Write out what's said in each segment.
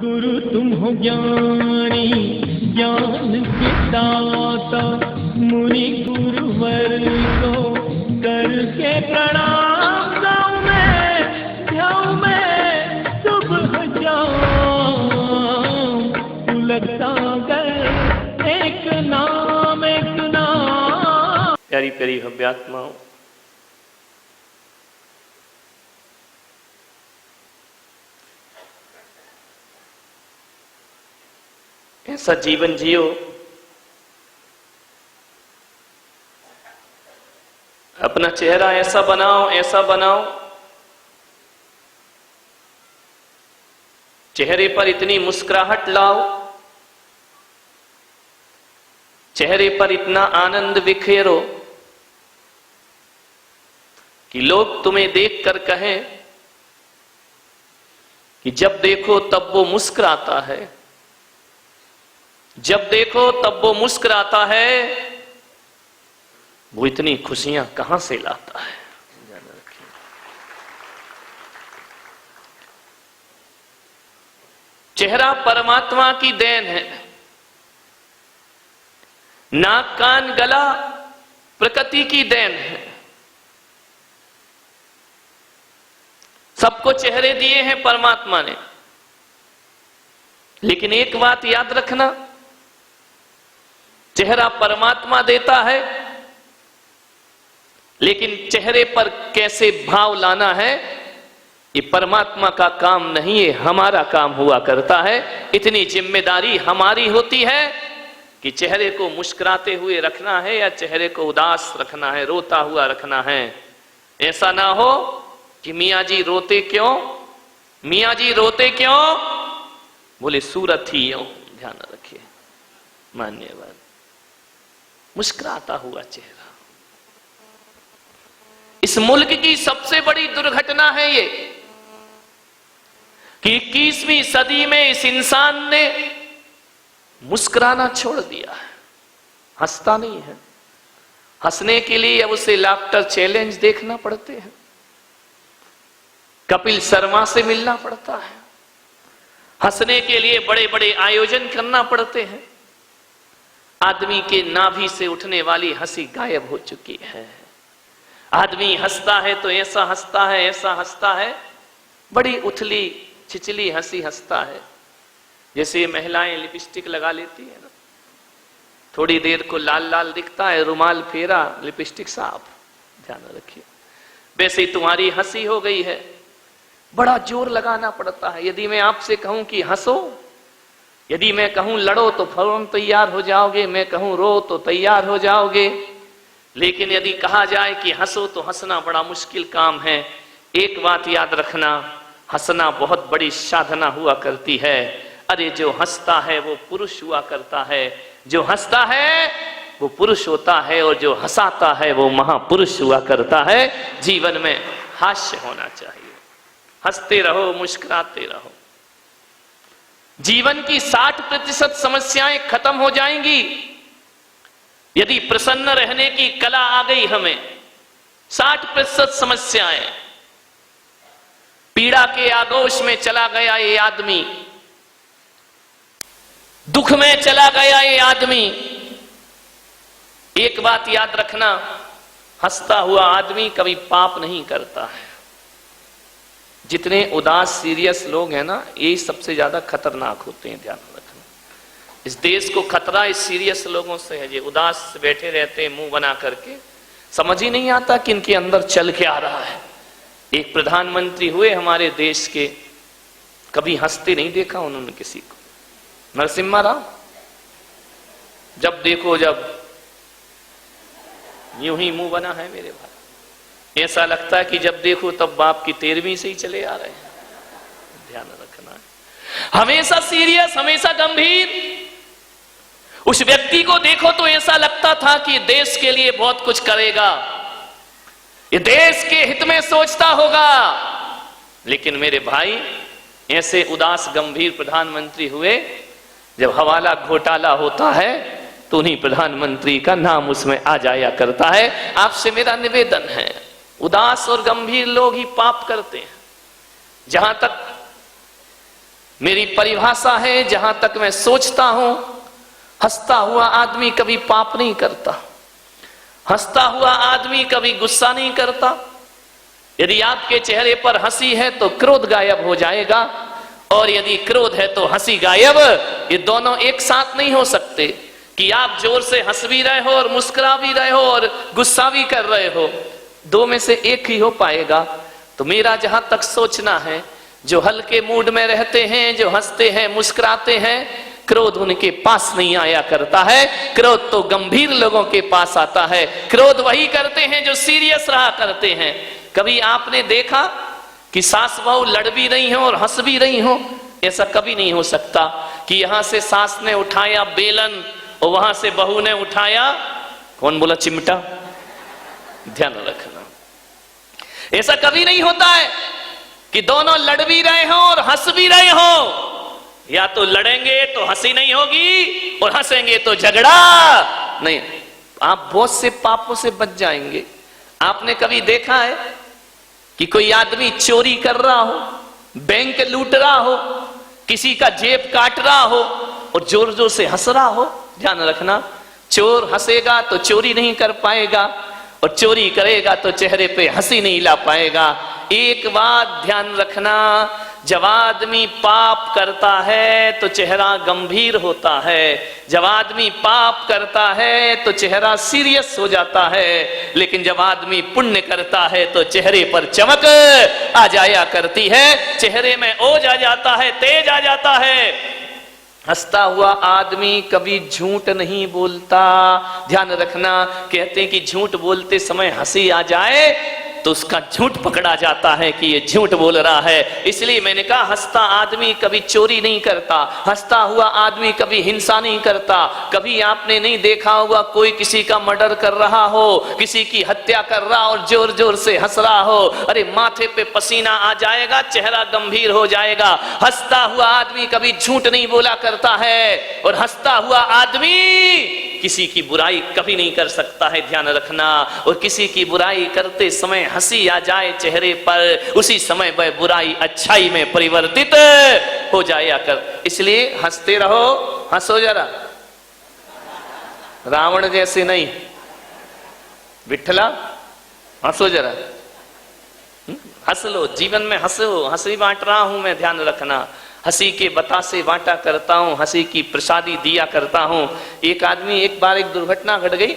गुरु तुम हो ज्ञानी ज्ञान के दाता, मुनि गुरुवर को करके प्रणाम ध्याऊं मैं सुबह शाम। उलगता कर एक नाम प्यारी प्यारी भव्यात्माओं, ऐसा जीवन जियो अपना चेहरा ऐसा बनाओ चेहरे पर इतनी मुस्कुराहट लाओ, चेहरे पर इतना आनंद बिखेरो कि लोग तुम्हें देखकर कहें कि जब देखो तब वो मुस्कुराता है, जब देखो तब वो मुस्कुराता है, वो इतनी खुशियां कहां से लाता है। चेहरा परमात्मा की देन है, नाक कान गला प्रकृति की देन है। सबको चेहरे दिए हैं परमात्मा ने, लेकिन एक बात याद रखना, चेहरा परमात्मा देता है, लेकिन चेहरे पर कैसे भाव लाना है ये परमात्मा का काम नहीं है, हमारा काम हुआ करता है। इतनी जिम्मेदारी हमारी होती है कि चेहरे को मुस्कुराते हुए रखना है या चेहरे को उदास रखना है, रोता हुआ रखना है। ऐसा ना हो कि मियाँ जी रोते क्यों, मियाँ जी रोते क्यों, बोले सूरत ही यूं। ध्यान रखिए, मान्यवाद, मुस्कुराता हुआ चेहरा। इस मुल्क की सबसे बड़ी दुर्घटना है ये कि 21वीं सदी में इस इंसान ने मुस्कुराना छोड़ दिया है, हंसता नहीं है। हंसने के लिए अब उसे लाफ्टर चैलेंज देखना पड़ते हैं, कपिल शर्मा से मिलना पड़ता है, हंसने के लिए बड़े बड़े आयोजन करना पड़ते हैं। आदमी के नाभि से उठने वाली हंसी गायब हो चुकी है। आदमी हंसता है तो ऐसा हंसता है, ऐसा हंसता है, बड़ी उथली छिचली हंसी हंसता है, जैसे महिलाएं लिपस्टिक लगा लेती है ना, थोड़ी देर को लाल लाल दिखता है, रुमाल फेरा, लिपस्टिक साफ। ध्यान रखिए, वैसे ही तुम्हारी हंसी हो गई है, बड़ा जोर लगाना पड़ता है। यदि मैं आपसे कहूं कि हंसो, यदि मैं कहूं लड़ो तो फौरन तैयार हो जाओगे, मैं कहूं रो तो तैयार हो जाओगे, लेकिन यदि कहा जाए कि हंसो तो हंसना बड़ा मुश्किल काम है। एक बात याद रखना, हंसना बहुत बड़ी साधना हुआ करती है। अरे जो हंसता है वो पुरुष हुआ करता है, जो हंसता है वो पुरुष होता है, और जो हंसाता है वो महापुरुष हुआ करता है। जीवन में हास्य होना चाहिए, हंसते रहो, मुस्कुराते रहो। जीवन की 60% समस्याएं खत्म हो जाएंगी यदि प्रसन्न रहने की कला आ गई हमें। 60% समस्याएं, पीड़ा के आगोश में चला गया ये आदमी, दुख में चला गया ये आदमी। एक बात याद रखना, हंसता हुआ आदमी कभी पाप नहीं करता है। जितने उदास सीरियस लोग हैं ना, ये सबसे ज्यादा खतरनाक होते हैं। ध्यान रखना, इस देश को खतरा इस सीरियस लोगों से है। ये उदास बैठे रहते हैं मुंह बना करके, समझ ही नहीं आता कि इनके अंदर चल के आ रहा है। एक प्रधानमंत्री हुए हमारे देश के, कभी हंसते नहीं देखा उन्होंने किसी को। नरसिम्हा राव, जब देखो जब यूं ही मुंह बना है मेरे भाई। ऐसा लगता है कि जब देखो तब बाप की 13वीं से ही चले आ रहे हैं। ध्यान रखना है, हमेशा सीरियस, हमेशा गंभीर। उस व्यक्ति को देखो तो ऐसा लगता था कि देश के लिए बहुत कुछ करेगा, ये देश के हित में सोचता होगा। लेकिन मेरे भाई, ऐसे उदास गंभीर प्रधानमंत्री हुए, जब हवाला घोटाला होता है तो उन्हीं प्रधानमंत्री का नाम उसमें आ जाया करता है। आपसे मेरा निवेदन है, उदास और गंभीर लोग ही पाप करते हैं। जहां तक मेरी परिभाषा है, जहां तक मैं सोचता हूं, हंसता हुआ आदमी कभी पाप नहीं करता, हंसता हुआ आदमी कभी गुस्सा नहीं करता। यदि आपके चेहरे पर हंसी है तो क्रोध गायब हो जाएगा, और यदि क्रोध है तो हंसी गायब। ये दोनों एक साथ नहीं हो सकते कि आप जोर से हंस भी रहे हो और मुस्कुरा भी रहे हो और गुस्सा भी कर रहे हो, दो में से एक ही हो पाएगा। तो मेरा जहां तक सोचना है, जो हल्के मूड में रहते हैं, जो हंसते हैं, मुस्कुराते हैं, क्रोध उनके पास नहीं आया करता है। क्रोध तो गंभीर लोगों के पास आता है। क्रोध वही करते हैं जो सीरियस रहा करते हैं। कभी आपने देखा कि सास बहू लड़ भी रही हो और हंस भी रही हो? ऐसा कभी नहीं हो सकता कि यहां से सास ने उठाया बेलन और वहां से बहू ने उठाया, कौन बोला, चिमटा। ध्यान रखना, ऐसा कभी नहीं होता है कि दोनों लड़ भी रहे हो और हंस भी रहे हो। या तो लड़ेंगे तो हंसी नहीं होगी और हंसेंगे तो झगड़ा नहीं। आप बहुत से पापों से बच जाएंगे। आपने कभी देखा है कि कोई आदमी चोरी कर रहा हो, बैंक लूट रहा हो, किसी का जेब काट रहा हो और जोर जोर से हंस रहा हो? ध्यान रखना, चोर हंसेगा तो चोरी नहीं कर पाएगा, और चोरी करेगा तो चेहरे पे हंसी नहीं ला पाएगा। एक बात ध्यान रखना, जब आदमी पाप करता है तो चेहरा गंभीर होता है, जब आदमी पाप करता है तो चेहरा सीरियस हो जाता है, लेकिन जब आदमी पुण्य करता है तो चेहरे पर चमक आ जाया करती है, चेहरे में ओज आ जाता है, तेज आ जाता है। हंसता हुआ आदमी कभी झूठ नहीं बोलता। ध्यान रखना, कहते हैं कि झूठ बोलते समय हंसी आ जाए तो उसका झूठ पकड़ा जाता है कि ये झूठ बोल रहा है। इसलिए मैंने कहा, हंसता आदमी कभी चोरी नहीं करता, हंसता हुआ आदमी कभी हिंसा नहीं करता। कभी आपने नहीं देखा होगा कोई किसी का मर्डर कर रहा हो, किसी की हत्या कर रहा और जोर जोर से हंस रहा हो, अरे माथे पे पसीना आ जाएगा, चेहरा गंभीर हो जाएगा। हंसता हुआ आदमी कभी झूठ नहीं बोला करता है, और हंसता हुआ आदमी किसी की बुराई कभी नहीं कर सकता है। ध्यान रखना, और किसी की बुराई करते समय हंसी आ जाए चेहरे पर, उसी समय वह बुराई अच्छाई में परिवर्तित हो जाया कर। इसलिए हंसते रहो, हंसो जरा, रावण जैसे नहीं। विठला, हंसो जरा, हंस लो, जीवन में हंसो। हंसी बांट रहा हूं मैं, ध्यान रखना, हंसी के बतासे बांटा करता हूं, हंसी की प्रसादी दिया करता हूं। एक आदमी, एक बार एक दुर्घटना घट गई।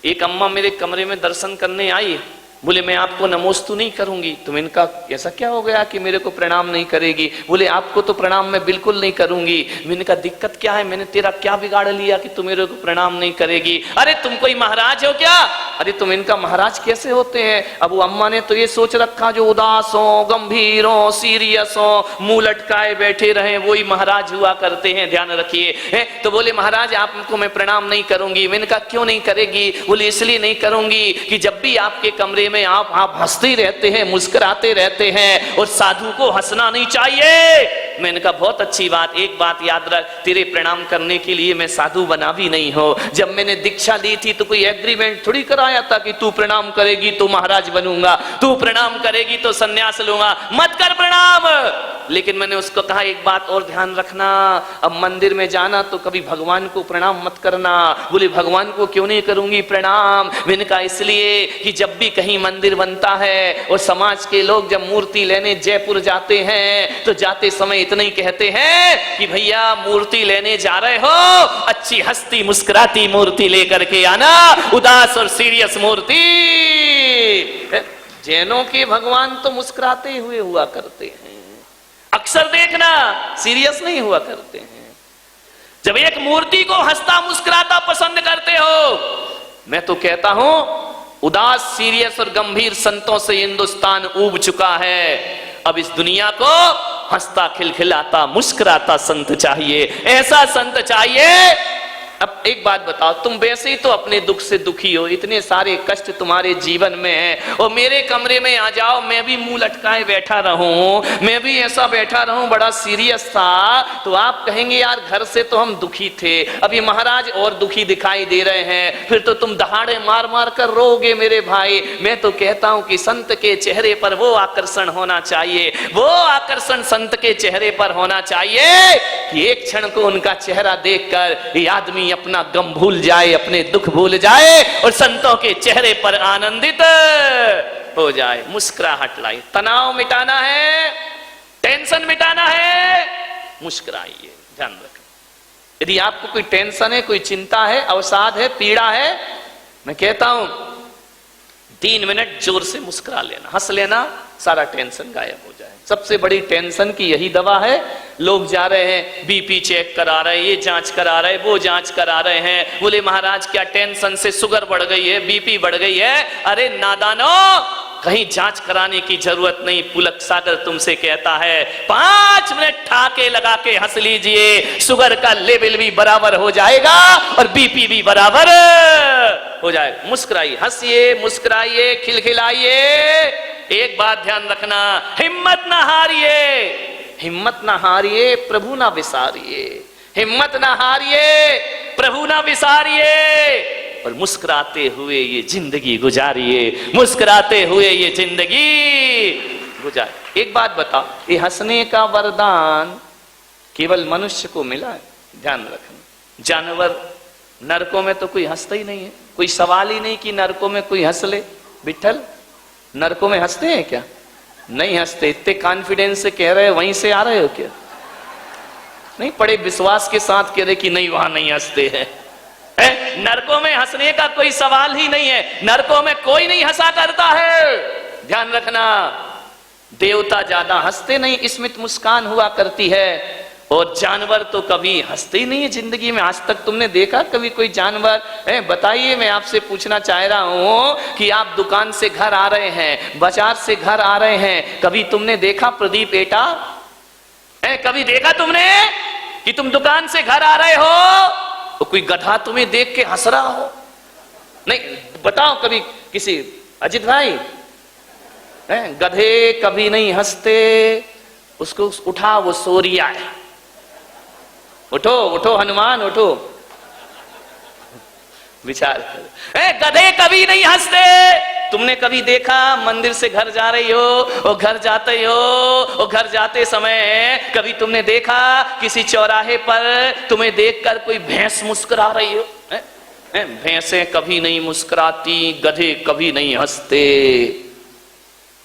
एक अम्मा मेरे कमरे में दर्शन करने आई, बोले मैं आपको नमोस्तु नहीं करूंगी। तो इनका ऐसा क्या हो गया कि मेरे को प्रणाम नहीं करेगी? बोले आपको तो प्रणाम मैं बिल्कुल नहीं करूंगी। मैंने कहा दिक्कत क्या है, मैंने तेरा क्या बिगाड़ लिया कि तुम मेरे को प्रणाम नहीं करेगी? अरे तुम कोई महाराज हो क्या? अरे तुम इनका महाराज कैसे होते हैं? अब वो अम्मा ने तो ये सोच रखा जो उदास हो, गंभीर हो, सीरियस हो, मुंह लटकाए बैठे रहे, वही महाराज हुआ करते हैं। ध्यान रखिए। तो बोले महाराज आपको मैं प्रणाम नहीं करूंगी। मैंने कहा क्यों नहीं करेगी? बोले इसलिए नहीं करूंगी कि जब भी आपके कमरे में आप हंसते रहते हैं, मुस्कुराते रहते हैं, और साधु को हंसना नहीं चाहिए। मैंने कहा बहुत अच्छी बात, एक बात याद रख, तेरे प्रणाम करने के लिए मैं साधु बना भी नहीं हो। जब मैंने दीक्षा ली थी तो कोई एग्रीमेंट थोड़ी कराया था कि तू प्रणाम करेगी तो महाराज बनूंगा, तू प्रणाम करेगी तो सन्यास लूंगा, मत कर प्रणाम। लेकिन मैंने उसको कहा एक बात और ध्यान रखना, अब मंदिर में जाना तो कभी भगवान को प्रणाम मत करना। बोले भगवान को क्यों नहीं करूंगी प्रणाम? मैंने कहा इसलिए कि जब भी कहीं मंदिर बनता है और समाज के लोग जब मूर्ति लेने जयपुर जाते हैं तो जाते समय इतना ही कहते हैं कि भैया मूर्ति लेने जा रहे हो, अच्छी हंसती मुस्कुराती मूर्ति लेकर के आना, उदास और सीरियस मूर्ति। जैनों के भगवान तो मुस्कुराते हुए हुआ करते हैं, अक्सर देखना सीरियस नहीं हुआ करते हैं। जब एक मूर्ति को हंसता मुस्कुराता पसंद करते हो, मैं तो कहता हूं उदास, सीरियस और गंभीर संतों से हिंदुस्तान ऊब चुका है। अब इस दुनिया को हंसता खिलखिलाता मुस्कुराता संत चाहिए। ऐसा संत चाहिए अब एक बात बताओ, तुम वैसे ही तो अपने दुख से दुखी हो, इतने सारे कष्ट तुम्हारे जीवन में हैं, और मेरे कमरे में आ जाओ, मैं भी मुंह लटकाए बैठा रहूं, मैं भी ऐसा बैठा रहूं बड़ा सीरियस था, तो आप कहेंगे यार घर से तो हम दुखी थे, अब ये महाराज और दुखी दिखाई दे रहे हैं, फिर तो तुम दहाड़े मार मार कर रोओगे मेरे भाई। मैं तो कहता हूं कि संत के चेहरे पर वो आकर्षण होना चाहिए, वो आकर्षण संत के चेहरे पर होना चाहिए कि एक क्षण को उनका चेहरा देखकर ये आदमी अपना गम भूल जाए, अपने दुख भूल जाए और संतों के चेहरे पर आनंदित हो जाए, मुस्कुराहट लाए। तनाव मिटाना है, टेंशन मिटाना है, मुस्कुराइए। ध्यान रखें, यदि आपको कोई टेंशन है, कोई चिंता है, अवसाद है, पीड़ा है, मैं कहता हूं 3 मिनट जोर से मुस्कुरा लेना, हंस लेना, सारा टेंशन गायब हो जाए। सबसे बड़ी टेंशन की यही दवा है। लोग जा रहे हैं बीपी चेक करा रहे हैं, ये जांच करा रहे हैं, वो जांच करा रहे हैं, बोले महाराज क्या टेंशन से शुगर बढ़ गई है, बीपी बढ़ गई है। अरे नादानो, कहीं जांच कराने की जरूरत नहीं। पुलक सागर तुमसे कहता है 5 मिनट ठाके लगा के हंस लीजिए, शुगर का लेवल भी बराबर हो जाएगा और बीपी भी बराबर हो जाएगा। मुस्कुराइए, हंसिए, मुस्कुराइए, खिलखिलाइए। एक बात ध्यान रखना, हिम्मत ना हारिए, हिम्मत ना हारिए, प्रभु ना विसारिए, हिम्मत ना हारिए, प्रभु ना विसारिए, और मुस्कुराते हुए ये जिंदगी गुजारिए, मुस्कुराते हुए ये जिंदगी गुजारिए। एक बात बताओ, ये हंसने का वरदान केवल मनुष्य को मिला है? ध्यान रखना, जानवर नरकों में तो कोई हंसता ही नहीं है, कोई सवाल ही नहीं कि नरकों में कोई हंस ले। विठल, नरकों में हंसते हैं क्या? नहीं हंसते। इतने कॉन्फिडेंस से कह रहे हो, वहीं से आ रहे हो क्या? नहीं, बड़े विश्वास के साथ कह रहे कि नहीं वहां नहीं हंसते हैं। नरकों में हंसने का कोई सवाल ही नहीं है, नरकों में कोई नहीं हंसा करता है। ध्यान रखना, देवता ज्यादा हंसते नहीं, स्मित मुस्कान हुआ करती है, और जानवर तो कभी हंसते ही नहीं है जिंदगी में। आज तक तुमने देखा कभी कोई जानवर? बताइए, मैं आपसे पूछना चाह रहा हूं कि आप दुकान से घर आ रहे हैं, बाजार से घर आ रहे हैं, कभी तुमने देखा प्रदीप बेटा, कभी देखा तुमने कि तुम दुकान से घर आ रहे हो तो कोई गधा तुम्हें देख के हंस रहा हो? नहीं, बताओ कभी किसी। अजित भाई, गधे कभी नहीं हंसते, उसको उठा, वो सोरिया है। उठो उठो हनुमान, उठो, विचार करो। गधे कभी नहीं हंसते। तुमने कभी देखा मंदिर से घर जा रही हो और घर जाते हो और घर जाते समय कभी तुमने देखा किसी चौराहे पर तुम्हें देखकर कोई भैंस मुस्कुरा रही हो? भैंसें कभी नहीं मुस्कुराती, गधे कभी नहीं हंसते।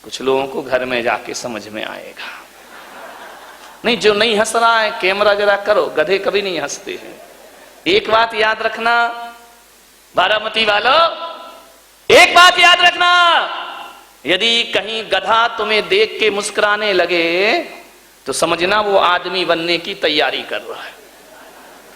कुछ लोगों को घर में जाके समझ में आएगा। नहीं, जो नहीं हंस रहा है कैमरा जरा करो, गधे कभी नहीं हंसते हैं। एक बात याद रखना बारामती वालों, एक बात याद रखना, यदि कहीं गधा तुम्हें देख के मुस्कुराने लगे तो समझना वो आदमी बनने की तैयारी कर रहा है।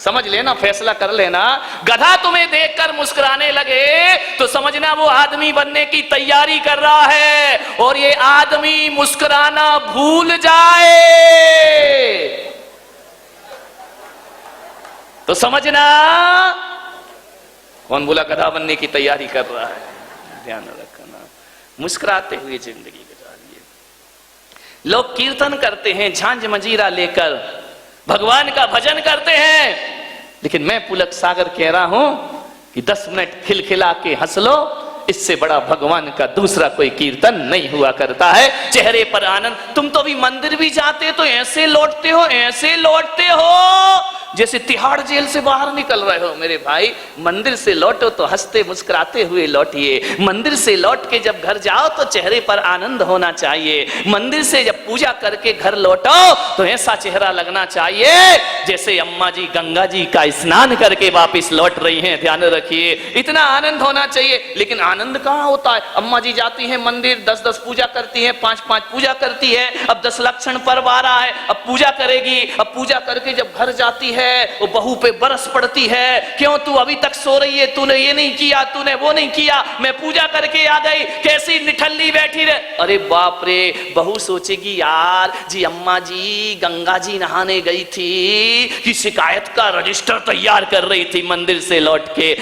समझ लेना, फैसला कर लेना। गधा तुम्हें देखकर मुस्कुराने लगे तो समझना वो आदमी बनने की तैयारी कर रहा है, और ये आदमी मुस्कुराना भूल जाए तो समझना कौन बोला गधा बनने की तैयारी कर रहा है। ध्यान रखना, मुस्कुराते हुए जिंदगी गुजारिए। लोग कीर्तन करते हैं झांझ मंजीरा लेकर, भगवान का भजन करते हैं, लेकिन मैं पुलक सागर कह रहा हूं कि 10 मिनट खिलखिला के हंस लो, इससे बड़ा भगवान का दूसरा कोई कीर्तन नहीं हुआ करता है। चेहरे पर आनंद। तुम तो भी मंदिर भी जाते तो ऐसे लौटते हो, ऐसे लौटते हो जैसे तिहाड़ जेल से बाहर निकल रहे हो। मेरे भाई, मंदिर से लौटो तो हंसते मुस्कुराते हुए लौटिए। मंदिर से लौट के जब घर जाओ तो चेहरे पर आनंद होना चाहिए। मंदिर से जब पूजा करके घर लौटो तो ऐसा चेहरा लगना चाहिए जैसे अम्मा जी गंगा जी का स्नान करके वापस लौट रही हैं। ध्यान रखिए, इतना आनंद होना चाहिए। लेकिन आनंद कहाँ होता है? अम्मा जी जाती हैं मंदिर, 10-10 पूजा करती हैं, 5-5 पूजा करती है। अब 10 लक्षण पर्व आ रहा है, अब पूजा करेगी। अब पूजा करके जब घर जाती है है वो बहू पे बरस पड़ती है, क्यों तू अभी तक सो रही है, तूने ये नहीं किया, तूने वो नहीं किया, मैं पूजा करके आ गई, कैसी निठल्ली बैठी रहे। अरे बाप रे, बहू सोचेगी यार जी अम्मा जी गंगा जी नहाने गई थी कि शिकायत का रजिस्टर तैयार कर रही थी मंदिर से लौट के।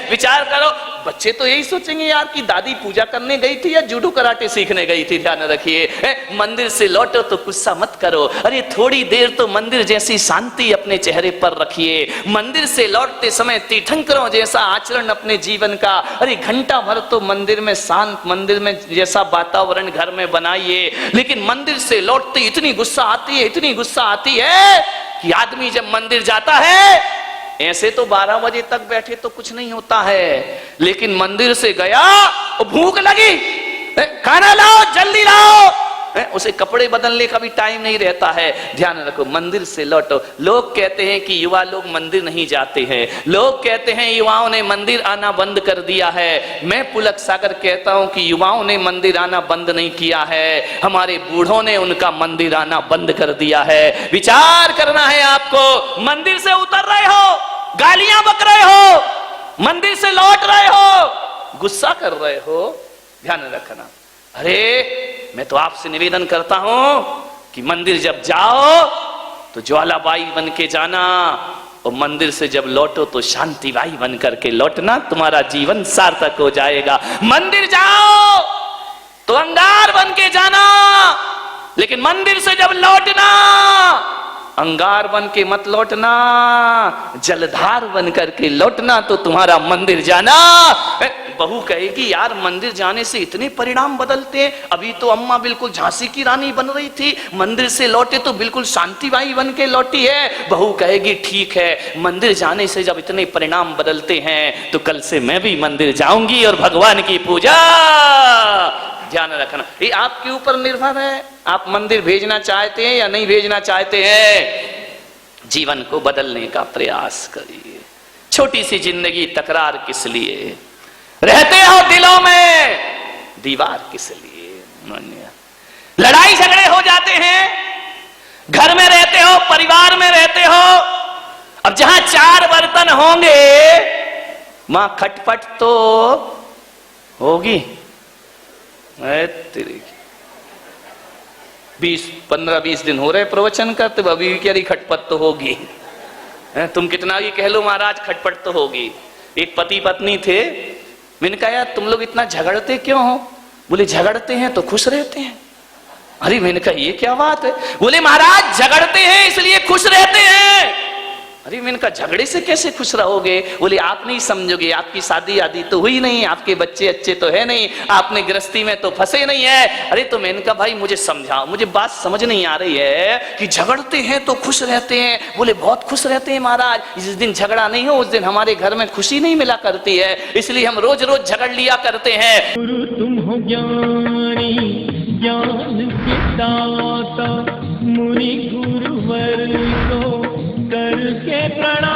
विचार करो, बच्चे तो यही सोचेंगे यार कि दादी पूजा करने गई थी या जूडो कराटे सीखने गई थी। ध्यान रखिए, मंदिर से लौटो तो गुस्सा मत करो, अरे थोड़ी देर तो मंदिर जैसी शांति अपने चेहरे पर रखिए। मंदिर से लौटते समय तीर्थंकरों जैसा आचरण अपने जीवन का, अरे घंटा भर तो मंदिर में शांत, मंदिर में जैसा वातावरण घर में बनाइए। लेकिन मंदिर से लौटते इतनी गुस्सा आती है, इतनी गुस्सा आती है कि आदमी जब मंदिर जाता है, ऐसे तो 12 बजे तक बैठे तो कुछ नहीं होता है, लेकिन मंदिर से गया और भूख लगी, खाना लाओ जल्दी लाओ, उसे कपड़े बदलने का भी टाइम नहीं रहता है। ध्यान रखो, मंदिर से लौटो। लोग कहते हैं कि युवा लोग मंदिर नहीं जाते हैं, लोग कहते हैं युवाओं ने मंदिर आना बंद कर दिया है। मैं पुलक सागर कहता हूं कि युवाओं ने मंदिर आना बंद नहीं किया है, हमारे बूढ़ों ने उनका मंदिर आना बंद कर दिया है। विचार करना है आपको, मंदिर से उतर रहे हो, गालियां बक रहे हो, मंदिर से लौट रहे हो, गुस्सा कर रहे हो, ध्यान रखना। अरे मैं तो आपसे निवेदन करता हूं कि मंदिर जब जाओ तो ज्वालाबाई बन के जाना, और मंदिर से जब लौटो तो शांतिबाई बन करके लौटना, तुम्हारा जीवन सार्थक हो जाएगा। मंदिर जाओ तो अंगार बन के जाना, लेकिन मंदिर से जब लौटना अंगार बन के मत लौटना, जलधार बन करके लौटना, तो तुम्हारा मंदिर जाना। बहू कहेगी यार मंदिर जाने से इतने परिणाम बदलते हैं, अभी तो अम्मा बिल्कुल झांसी की रानी बन रही थी, मंदिर से लौटे तो बिल्कुल शांतिबाई बन के लौटी है। बहू कहेगी ठीक है, मंदिर जाने से जब इतने परिणाम बदलते हैं तो कल से मैं भी मंदिर जाऊंगी और भगवान की पूजा। ध्यान रखना, ये आपके ऊपर निर्भर है, आप मंदिर भेजना चाहते हैं या नहीं भेजना चाहते हैं। जीवन को बदलने का प्रयास करिए। छोटी सी जिंदगी, तकरार किस लिए, रहते हो दिलों में दीवार किस लिए। लड़ाई झगड़े हो जाते हैं, घर में रहते हो, परिवार में रहते हो, अब जहां 4 बर्तन होंगे वहां खटपट तो होगी। 15-20 दिन हो रहे प्रवचन करते, अभी कह रही खटपट तो होगी। तुम कितना भी कह लो महाराज, खटपट तो होगी। एक पति पत्नी थे, मैंने कहा यार तुम लोग इतना झगड़ते क्यों हो? बोले झगड़ते हैं तो खुश रहते हैं। अरे मैंने कहा ये क्या बात है? बोले महाराज झगड़ते हैं इसलिए खुश रहते हैं। अरे मैंने कहा झगड़े से कैसे खुश रहोगे? बोले आप नहीं समझोगे, आपकी शादी आदि तो हुई नहीं, आपके बच्चे अच्छे तो है नहीं, आपने गृहस्थी में तो फंसे नहीं है। अरे तो मैंने कहा भाई मुझे समझाओ, मुझे बात समझ नहीं आ रही है कि झगड़ते हैं तो खुश रहते हैं। बोले बहुत खुश रहते हैं महाराज, जिस दिन झगड़ा नहीं हो उस दिन हमारे घर में खुशी नहीं मिला करती है, इसलिए हम रोज रोज झगड़ लिया करते हैं। गुरु तुम हो ज्ञानी, ज्ञान के दाता, मुनि गुरुवर को करके प्रणाम।